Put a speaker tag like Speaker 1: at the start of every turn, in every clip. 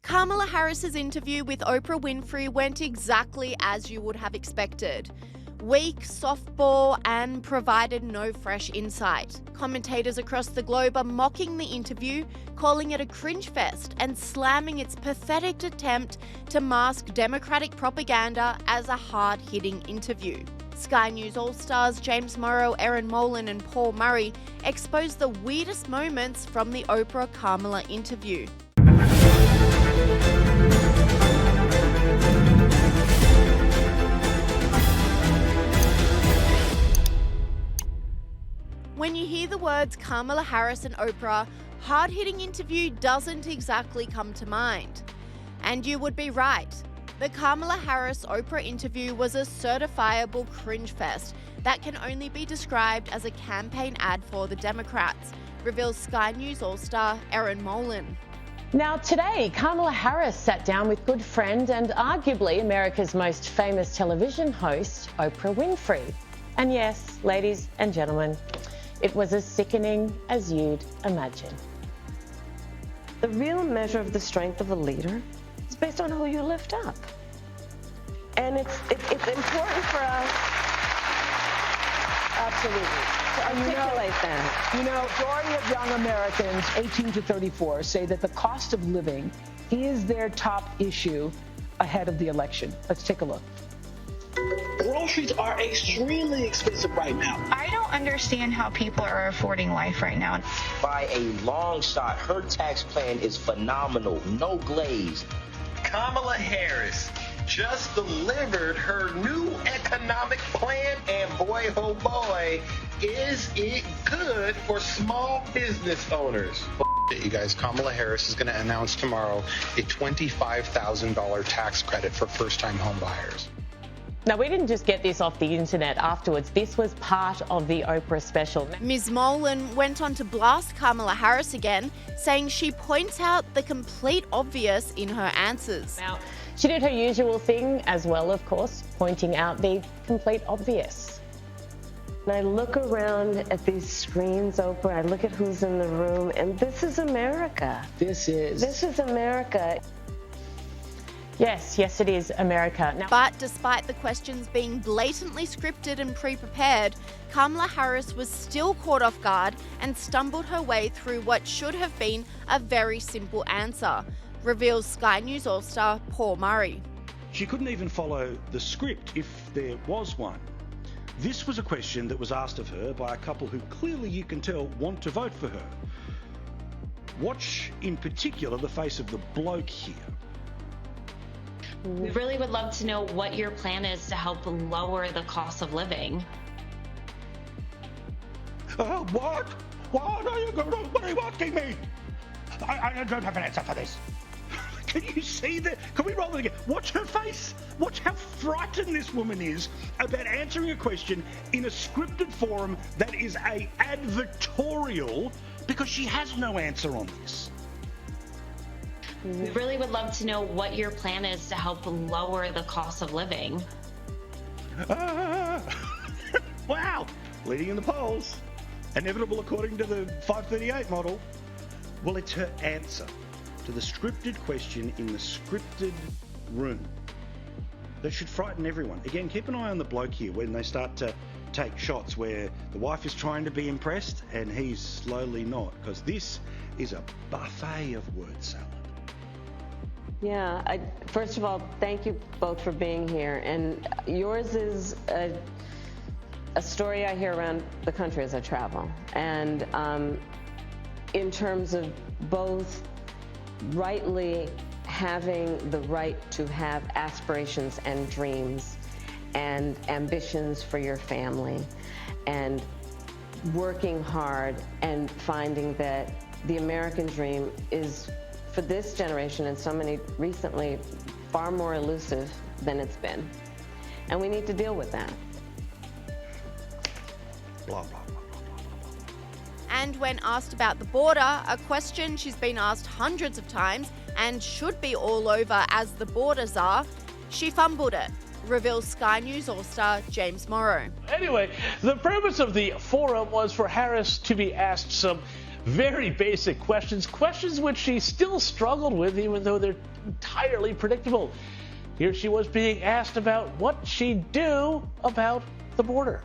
Speaker 1: Kamala Harris's interview with Oprah Winfrey went exactly as you would have expected. Weak, softball, and provided no fresh insight. Commentators across the globe are mocking the interview, calling it a cringefest and slamming its pathetic attempt to mask Democratic propaganda as a hard-hitting interview. Sky News All Stars James Morrow, Erin, Molan and Paul Murray exposed the weirdest moments from the Oprah-Kamala interview. When you hear the words Kamala Harris and Oprah, hard-hitting interview doesn't exactly come to mind. And you would be right. The Kamala Harris-Oprah interview was a certifiable cringefest that can only be described as a campaign ad for the Democrats, reveals Sky News All-Star Erin Molan.
Speaker 2: Now today, Kamala Harris sat down with good friend and arguably America's most famous television host, Oprah Winfrey. And yes, ladies and gentlemen, it was as sickening as you'd imagine.
Speaker 3: The real measure of the strength of a leader is based on who you lift up. And it's important for us, absolutely, to articulate that.
Speaker 4: You know, majority of young Americans, 18 to 34, say that the cost of living is their top issue ahead of the election. Let's take a look.
Speaker 5: Groceries are extremely expensive right now.
Speaker 6: I don't understand how people are affording life right now.
Speaker 7: By a long shot, her tax plan is phenomenal. No glaze.
Speaker 8: Kamala Harris just delivered her new economic plan, and boy, oh boy, is it good for small business owners.
Speaker 9: You guys, Kamala Harris is going to announce tomorrow a $25,000 tax credit for first-time home buyers.
Speaker 2: Now, we didn't just get this off the internet afterwards. This was part of the Oprah special.
Speaker 1: Ms. Molan went on to blast Kamala Harris again, saying she points out the complete obvious in her answers.
Speaker 2: Now, she did her usual thing as well, of course, pointing out the complete obvious.
Speaker 3: And I look around at these screens, Oprah, I look at who's in the room, and this is America.
Speaker 4: This is
Speaker 3: America.
Speaker 2: Yes, it is America. Now,
Speaker 1: but despite the questions being blatantly scripted and pre-prepared, Kamala Harris was still caught off guard and stumbled her way through what should have been a very simple answer, reveals Sky News All-Star Paul Murray.
Speaker 10: She couldn't even follow the script if there was one. This was a question that was asked of her by a couple who clearly you can tell want to vote for her. Watch in particular the face of the bloke here.
Speaker 11: We really would love to know what your plan is to help lower the cost of living.
Speaker 10: What? What are you asking me? I don't have an answer for this. Can you see that? Can we roll it again? Watch her face. Watch how frightened this woman is about answering a question in a scripted forum that is a advertorial, because she has no answer on this.
Speaker 11: We really would love to know what your plan is to help lower the cost of living.
Speaker 10: Wow, leading in the polls. Inevitable according to the 538 model. Well, it's her answer to the scripted question in the scripted room that should frighten everyone. Again, keep an eye on the bloke here when they start to take shots where the wife is trying to be impressed and he's slowly not, because this is a buffet of word salad.
Speaker 3: Yeah, first of all, thank you both for being here. And yours is a story I hear around the country as I travel. And in terms of both rightly having the right to have aspirations and dreams and ambitions for your family, and working hard and finding that the American dream is, for this generation and so many recently, far more elusive than it's been. And we need to deal with that.
Speaker 10: Blah, blah, blah, blah, blah, blah.
Speaker 1: And when asked about the border, a question she's been asked hundreds of times and should be all over as the borders are, she fumbled it, reveals Sky News All-Star James Morrow.
Speaker 12: Anyway, the premise of the forum was for Harris to be asked some very basic questions, questions which she still struggled with, even though they're entirely predictable. Here she was being asked about what she'd do about the border.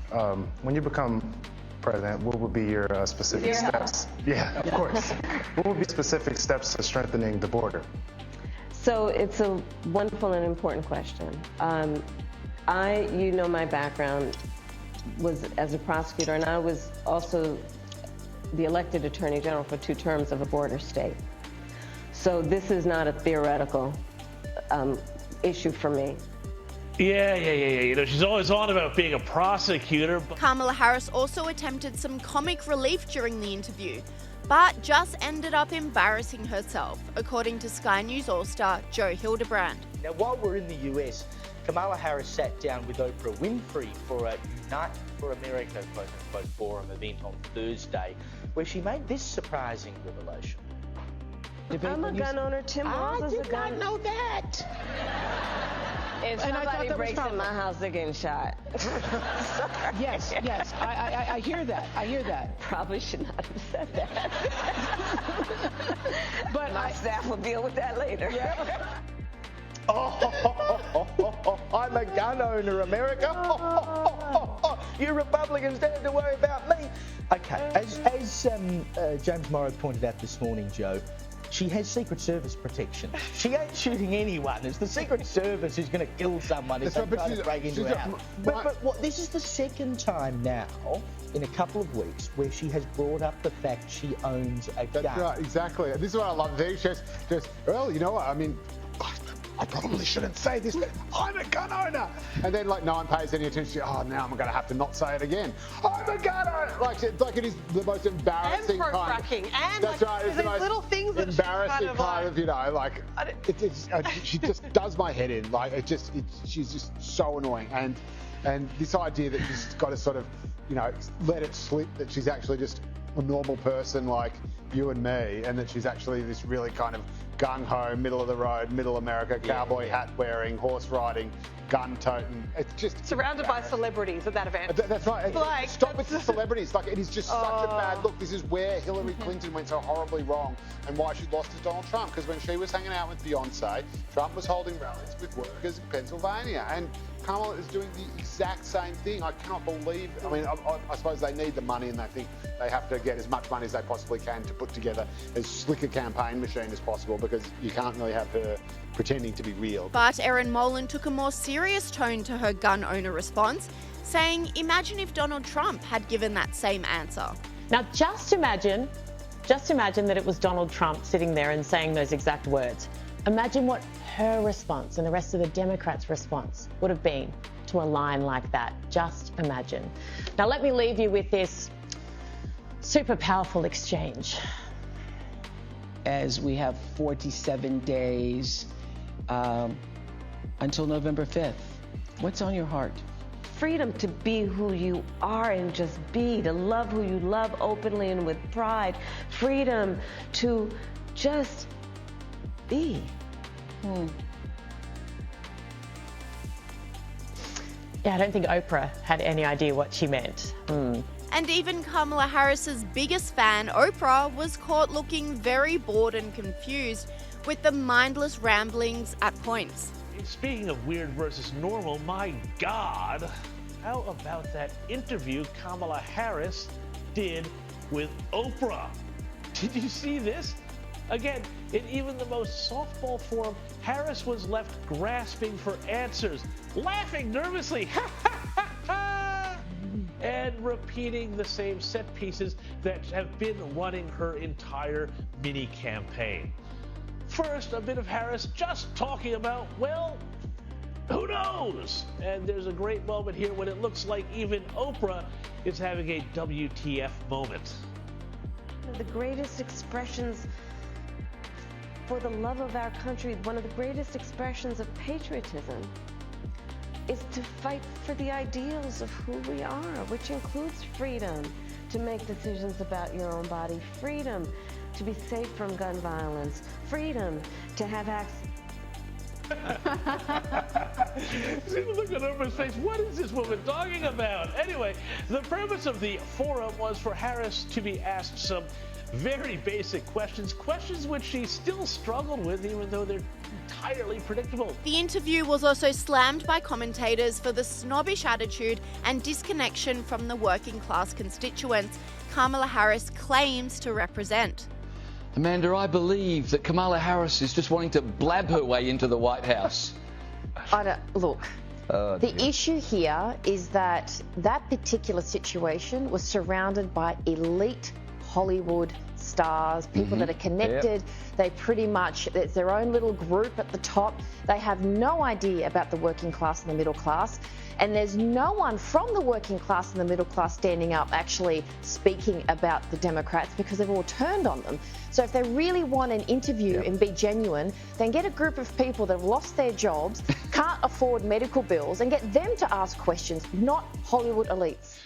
Speaker 13: When you become president, what would be your specific steps? Yeah, of course. What would be specific steps to strengthening the border?
Speaker 3: So it's a wonderful and important question. You know, my background was as a prosecutor, and I was also the elected Attorney General for 2 terms of a border state. So this is not a theoretical issue for me.
Speaker 12: Yeah. You know, she's always on about being a prosecutor.
Speaker 1: Kamala Harris also attempted some comic relief during the interview, but just ended up embarrassing herself, according to Sky News All-Star Joe Hildebrand.
Speaker 7: Now, while we're in the US, Kamala Harris sat down with Oprah Winfrey for a Unite for America quote-unquote forum event on Thursday, where she made this surprising revelation.
Speaker 3: I'm a gun owner. Tim Walz is a gun. I did not know that. If somebody breaks in my house, they're getting shot.
Speaker 4: Yes. I hear that.
Speaker 3: Probably should not have said that. But my staff will deal with that later.
Speaker 7: Yeah. I'm a gun owner, America. You Republicans don't have to worry about me. Okay, as James Morrow pointed out this morning, Joe, she has Secret Service protection. She ain't shooting anyone. It's the Secret Service who's going to kill someone if they try to break into her house. But what? This is the second time now in a couple of weeks where she has brought up the fact she owns a gun.
Speaker 14: That's right, exactly. This is what I love. Well, you know what? I mean, I probably shouldn't say this, but I'm a gun owner. And then, like, no one pays any attention. Oh, now I'm going to have to not say it again. I'm a gun owner. Like it is the most embarrassing
Speaker 15: and pro-fracking. And
Speaker 14: that's
Speaker 15: like,
Speaker 14: right. It's the most
Speaker 15: little things that
Speaker 14: embarrassing kind of, you know, like, she just does my head in. Like, she's just so annoying. And this idea that she's got to sort of, you know, let it slip that she's actually just a normal person like you and me, and that she's actually this really kind of gung-ho, middle of the road, middle America, cowboy hat wearing, horse riding, gun toting. It's just
Speaker 15: surrounded by celebrities at that event.
Speaker 14: That's right. Stop with the celebrities. Like, it is just such a bad look. This is where Hillary Clinton went so horribly wrong, and why she lost to Donald Trump. Because when she was hanging out with Beyonce, Trump was holding rallies with workers in Pennsylvania, and Kamala is doing the exact same thing. I cannot believe. I mean, I suppose they need the money, and they think they have to get as much money as they possibly can to put together as slick a campaign machine as possible, because you can't really have her pretending to be real.
Speaker 1: But Erin Molan took a more serious tone to her gun owner response, saying, imagine if Donald Trump had given that same answer.
Speaker 2: Now, just imagine that it was Donald Trump sitting there and saying those exact words. Imagine what her response and the rest of the Democrats' response would have been to a line like that. Just imagine. Now, let me leave you with this super powerful exchange.
Speaker 4: As we have 47 days until November 5th, what's on your heart?
Speaker 3: Freedom to be who you are and just be, to love who you love openly and with pride. Freedom to just be.
Speaker 2: Yeah, I don't think Oprah had any idea what she meant.
Speaker 1: And even Kamala Harris's biggest fan, Oprah, was caught looking very bored and confused with the mindless ramblings at points.
Speaker 12: Speaking of weird versus normal, my God, how about that interview Kamala Harris did with Oprah? Did you see this? Again, in even the most softball forum, Harris was left grasping for answers, laughing nervously, and repeating the same set pieces that have been running her entire mini campaign. First, a bit of Harris just talking about, well, who knows? And there's a great moment here when it looks like even Oprah is having a WTF moment.
Speaker 3: One of the greatest expressions for the love of our country, one of the greatest expressions of patriotism, is to fight for the ideals of who we are, which includes freedom to make decisions about your own body, freedom to be safe from gun violence, freedom to have access
Speaker 12: See the look on Oprah's face. What is this woman talking about? Anyway, the premise of the forum was for Harris to be asked some very basic questions which she still struggled with, even though they're entirely predictable.
Speaker 1: The interview was also slammed by commentators for the snobbish attitude and disconnection from the working class constituents Kamala Harris claims to represent.
Speaker 16: Amanda, I believe that Kamala Harris is just wanting to blab her way into the White House.
Speaker 17: Look, the issue here is that particular situation was surrounded by elite Hollywood stars, people that are connected. They pretty much, it's their own little group at the top. They have no idea about the working class and the middle class. And there's no one from the working class and the middle class standing up actually speaking about the Democrats because they've all turned on them. So if they really want an interview and be genuine, then get a group of people that have lost their jobs, can't afford medical bills, and get them to ask questions, not Hollywood elites.